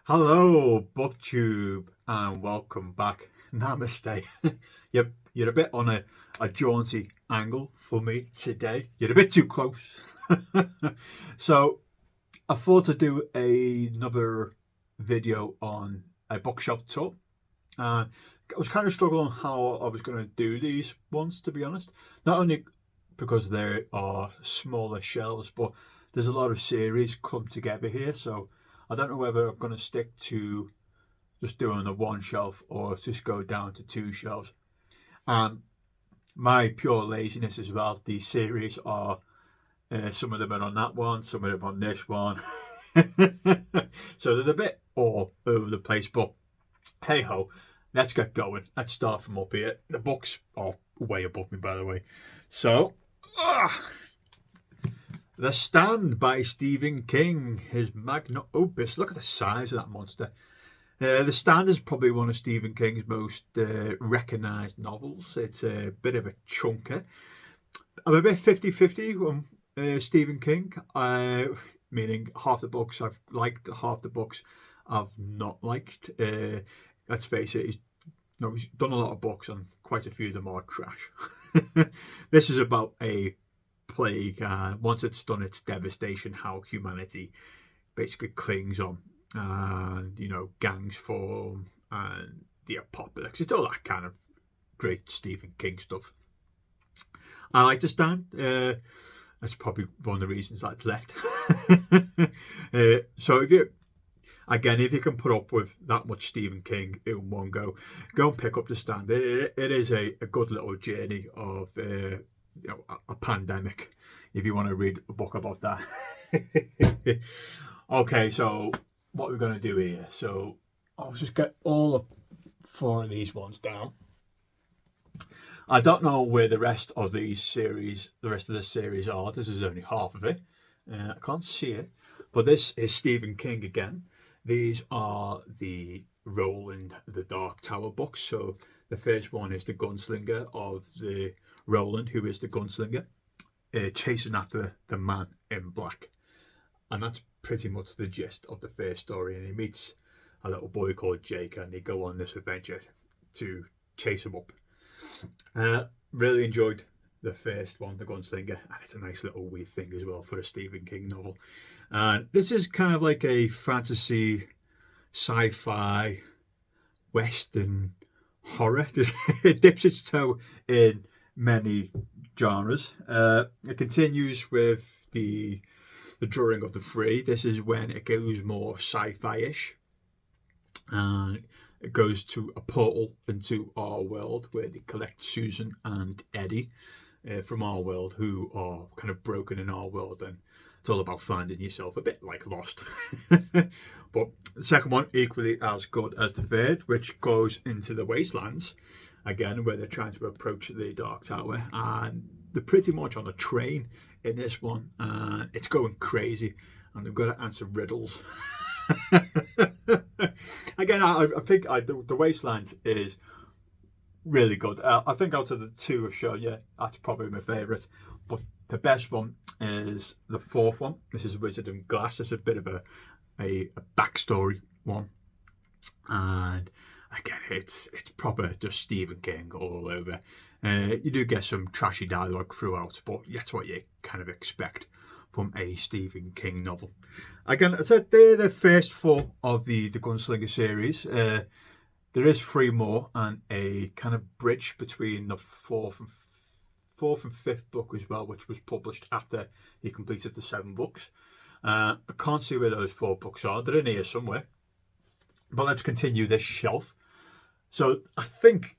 Hello, BookTube, and welcome back. Namaste. You're a bit on a jaunty angle for me today. You're a bit too close. So I thought I'd do another video on a bookshelf tour. I was kind of struggling how I was going to do these ones, to be honest. Not only because there are smaller shelves, but there's a lot of series clumped together here. So I don't know whether I'm going to stick to just doing the one shelf or just go down to two shelves. And my pure laziness as well. These series are some of them are on that one, some of them on this one. So they're a bit all over the place, but hey ho, let's get going. Let's start from up here. The books are way above me, by the way. So, The Stand by Stephen King, his magnum opus. Look at the size of that monster. The Stand is probably one of Stephen King's most recognised novels. It's a bit of a chunker. I'm a bit 50-50 on Stephen King, meaning half the books I've liked, half the books I've not liked. Let's face it, he's done a lot of books and quite a few of them are trash. This is about a plague. Once it's done its devastation, how humanity basically clings on, and gangs form and the apocalypse. It's all that kind of great Stephen King stuff. I like The Stand. That's probably one of the reasons that's left. So if you can put up with that much Stephen King in one go and pick up The Stand. It is a good little journey of a pandemic, if you want to read a book about that. Okay, so what we're going to do here. So I'll just get all of four of these ones down. I don't know where the rest of the rest of the series are. This is only half of it. I can't see it, but this is Stephen King again. These are the Roland the Dark Tower books. So the first one is the gunslinger of the Roland, who is the gunslinger, chasing after the man in black. And that's pretty much the gist of the first story. And he meets a little boy called Jake, and they go on this adventure to chase him up. Really enjoyed the first one, The Gunslinger, and it's a nice little wee thing as well for a Stephen King novel. This is kind of like a fantasy, sci-fi, western horror. It dips its toe in many genres. It continues with the drawing of the Free. This is when it goes more sci-fi-ish, and it goes to a portal into our world where they collect Susan and Eddie from our world, who are kind of broken in our world, and it's all about finding yourself, a bit like Lost. But the second one, equally as good as the third, which goes into the wastelands again, where they're trying to approach the Dark Tower, and they're pretty much on a train in this one, and it's going crazy, and they've got to answer riddles. Again, I think the Wastelands is really good. I think out of the two I've shown you, that's probably my favourite. But the best one is the fourth one. This is Wizard and Glass. It's a bit of a backstory one, and again, it's proper just Stephen King all over. You do get some trashy dialogue throughout, but that's what you kind of expect from a Stephen King novel. Again, I said they're the first four of the Gunslinger series. There is three more and a kind of bridge between the fourth and fifth book as well, which was published after he completed the 7 books. I can't see where those 4 books are. They're in here somewhere. But let's continue this shelf. So I think,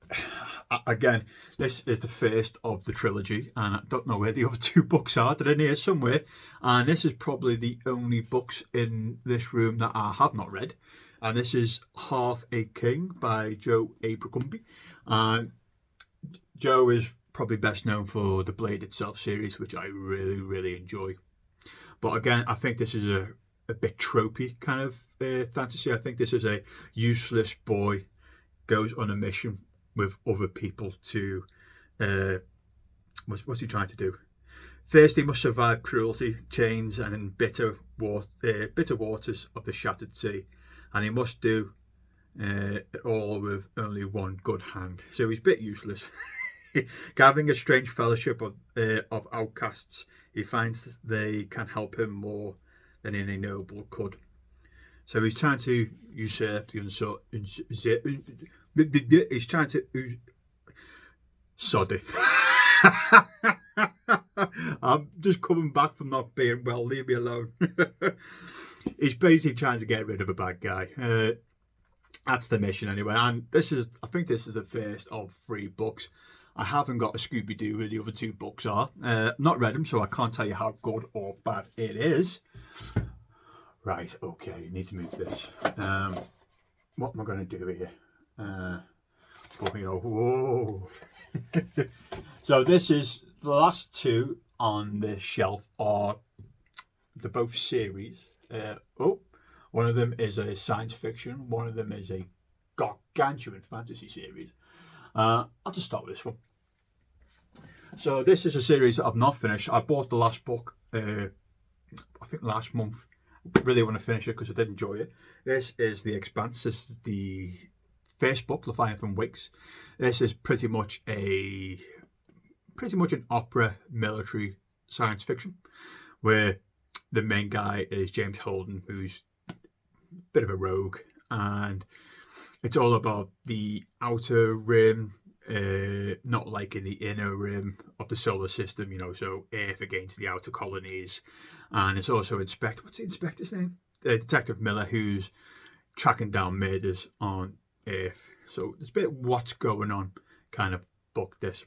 again, this is the first of the trilogy, and I don't know where the other 2 books are. They're in here somewhere, and this is probably the only books in this room that I have not read, and this is Half a King by Joe Abercrombie. And Joe is probably best known for the Blade Itself series, which I really, really enjoy. But again, I think this is a bit tropey kind of fantasy. I think this is a useless boy goes on a mission with other people to what's he trying to do? First, he must survive cruelty, chains, and bitter waters of the shattered sea, and he must do all with only one good hand. So he's a bit useless. Gathering a strange fellowship of outcasts, he finds they can help him more than any noble could. So he's trying to usurp the he's trying to soddy. I'm just coming back from not being well. Leave me alone. He's basically trying to get rid of a bad guy. That's the mission anyway. And I think this is the first of 3 books. I haven't got a Scooby-Doo where the other 2 books are. Not read them, so I can't tell you how good or bad it is. Right, okay, need to move this. What am I going to do here? Whoa. So this is the last 2 on this shelf are they're both series. One of them is a science fiction. One of them is a gargantuan fantasy series. I'll just start with this one. So this is a series that I've not finished. I bought the last book, I think last month. Really want to finish it because I did enjoy it. This is The Expanse. This is the first book, Leviathan Wakes. This is pretty much an opera military science fiction where the main guy is James Holden, who's a bit of a rogue, and it's all about the outer rim, not like in the inner rim of the solar system, so Earth against the outer colonies. And it's also what's the Inspector's name? Detective Miller, who's tracking down murders on Earth. So there's a bit of what's going on kind of book, this.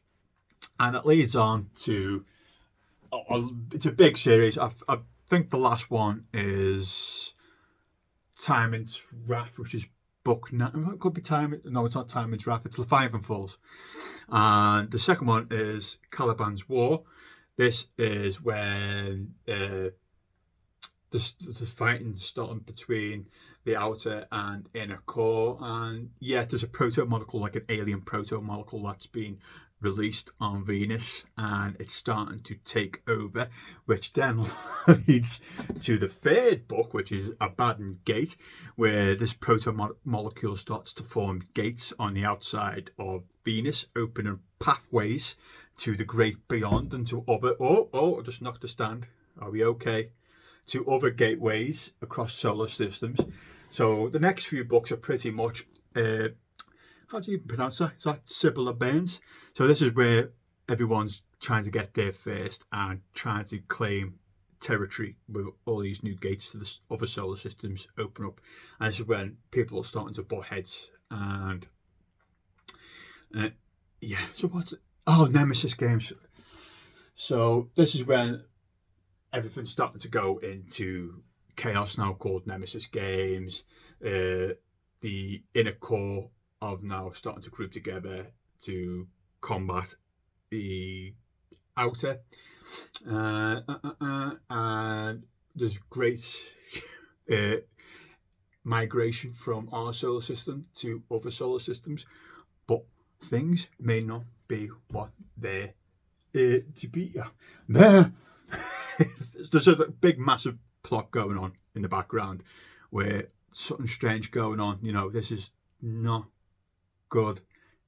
And it leads on to, it's a big series. I think the last one is Timon's Wrath, which is book 9. It could be Timon. No, it's not Timon's Wrath. It's Leviathan Falls. And the second one is Caliban's War. This is when there's fighting starting between the outer and inner core. And yeah, there's a proto-molecule, like an alien proto-molecule that's been released on Venus, and it's starting to take over, which then leads to the 3rd book, which is Abaddon Gate, where this proto-molecule starts to form gates on the outside of Venus, opening pathways to the great beyond and to other... I just knocked the stand. Are we okay? To other gateways across solar systems. So the next few books are pretty much... how do you pronounce that? Is that Sibylla Burns? So this is where everyone's trying to get there first and trying to claim territory with all these new gates to the other solar systems open up. And this is when people are starting to butt heads. And so what's it? Oh, Nemesis Games. So this is when everything's starting to go into chaos now, called Nemesis Games. The inner core of now starting to group together to combat the outer. And there's great migration from our solar system to other solar systems, but things may not be what they're to be. There's a big, massive plot going on in the background where something strange going on. This is not good.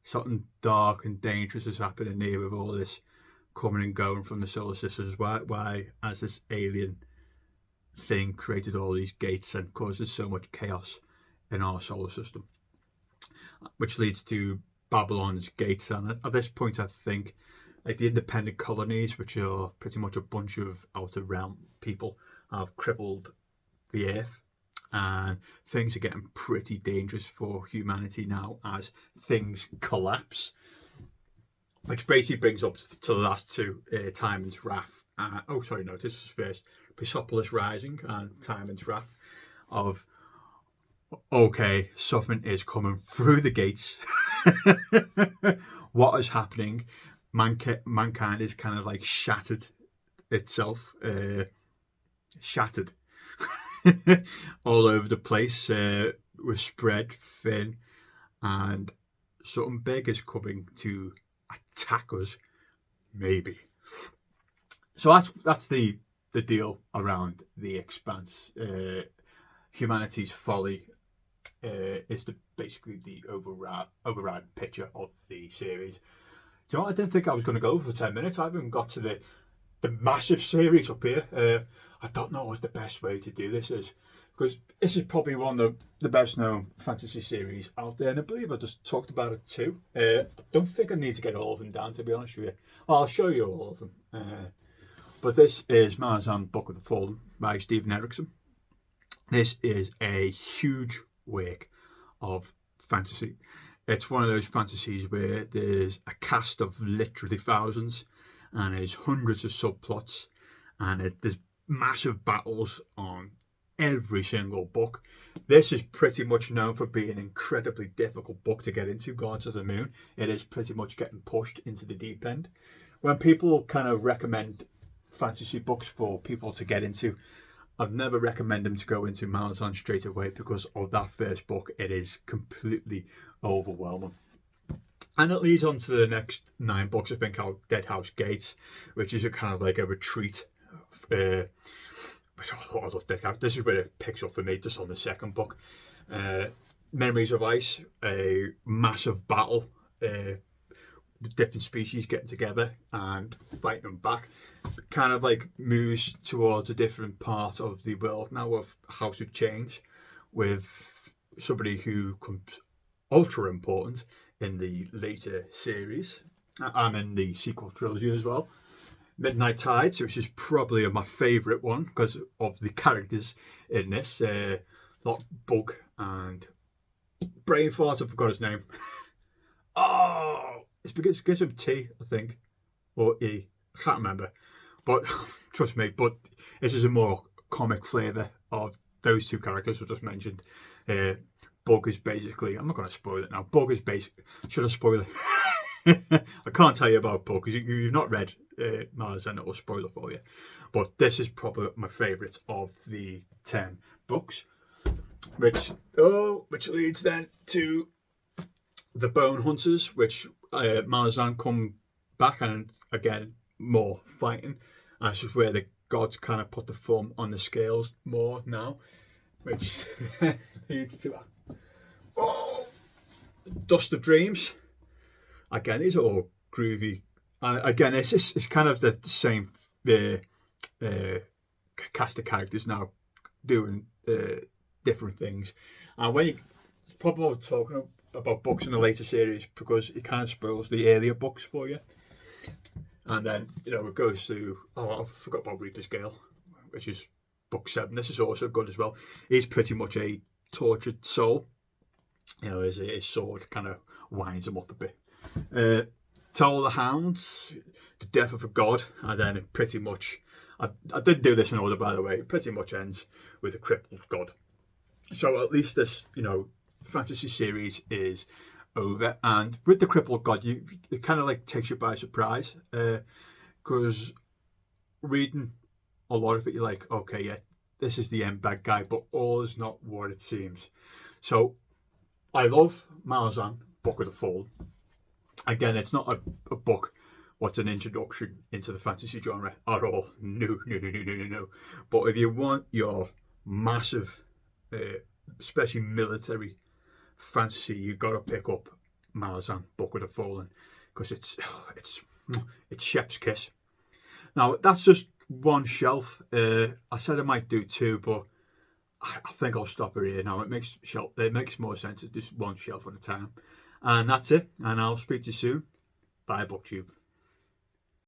Something dark and dangerous is happening here with all this coming and going from the solar systems. Why has this alien thing created all these gates and causes so much chaos in our solar system? Which leads to Babylon's gates. And at this point, I think, like, the independent colonies, which are pretty much a bunch of outer realm people, have crippled the Earth. And things are getting pretty dangerous for humanity now as things collapse. Which basically brings up to the last 2, Timon's Wrath. This was first. Persepolis Rising and Timon's Wrath. Of, okay, something is coming through the gates. What is happening? Mankind is kind of like shattered itself. Shattered. All over the place. We're spread thin, and something big is coming to attack us, maybe. So that's the deal around The Expanse. Humanity's folly is basically the overriding picture of the series. Do you know what? I didn't think I was going to go for 10 minutes. I haven't got to the massive series up here. I don't know what the best way to do this is, because this is probably one of the best known fantasy series out there, and I believe I just talked about it too. I don't think I need to get all of them down, to be honest with you. I'll show you all of them. But this is Malazan Book of the Fallen by Steven Erikson. This is a huge work of fantasy. It's one of those fantasies where there's a cast of literally thousands, and there's hundreds of subplots, and there's massive battles on every single book. This is pretty much known for being an incredibly difficult book to get into, Gods of the Moon. It is pretty much getting pushed into the deep end. When people kind of recommend fantasy books for people to get into, I've never recommended them to go into Malazan straight away because of that first book. It is completely overwhelming. And it leads on to the next 9 books, I think, called Deadhouse Gates, which is a kind of like a retreat. I love Deadhouse. This is where it picks up for me, just on the second book. Memories of Ice, a massive battle. Different species getting together and fighting them back. Kind of like moves towards a different part of the world now of House of Change, with somebody who comes ultra important in the later series and in the sequel trilogy as well. Midnight Tides, which is probably my favourite one because of the characters in this. Like Bug and Brain Fart, I forgot his name. It's because it gives him T, I think, or E. I can't remember, but trust me. But this is a more comic flavour of those two characters I just mentioned. Bug is basically, I'm not going to spoil it now. Bug is basically, should I spoil it? I can't tell you about Bug because you've not read Malazan, it will spoil it for you. But this is probably my favourite of the 10 books, which leads then to the Bone Hunters, which Malazan come back, and again more fighting. This is where the gods kind of put the thumb on the scales more now, which leads to Dust of Dreams. Again, these are all groovy, and again it's kind of the same cast of characters now doing different things. And when you probably talking about books in the later series, because it kind of spoils the earlier books for you. And then, it goes to, I forgot about Reaper's Gale, which is book 7. This is also good as well. He's pretty much a tortured soul. His sword kind of winds him up a bit. Toll of the Hounds, The Death of a God, and then it pretty much, I didn't do this in order, by the way, it pretty much ends with a crippled god. So at least this, fantasy series is over, and with the crippled god, it kind of like takes you by surprise, because reading a lot of it, you're like, okay, yeah, this is the end bad guy, but all is not what it seems. So I love Malazan Book of the Fallen. Again, it's not a book what's an introduction into the fantasy genre at all. No. But if you want your massive, especially military fantasy, you've got to pick up Malazan Book of the Fallen, because it's chef's kiss. Now that's just one shelf. I said I might do 2, but I think I'll stop it here now. It makes more sense to just one shelf at a time. And that's it. And I'll speak to you soon. Bye, BookTube.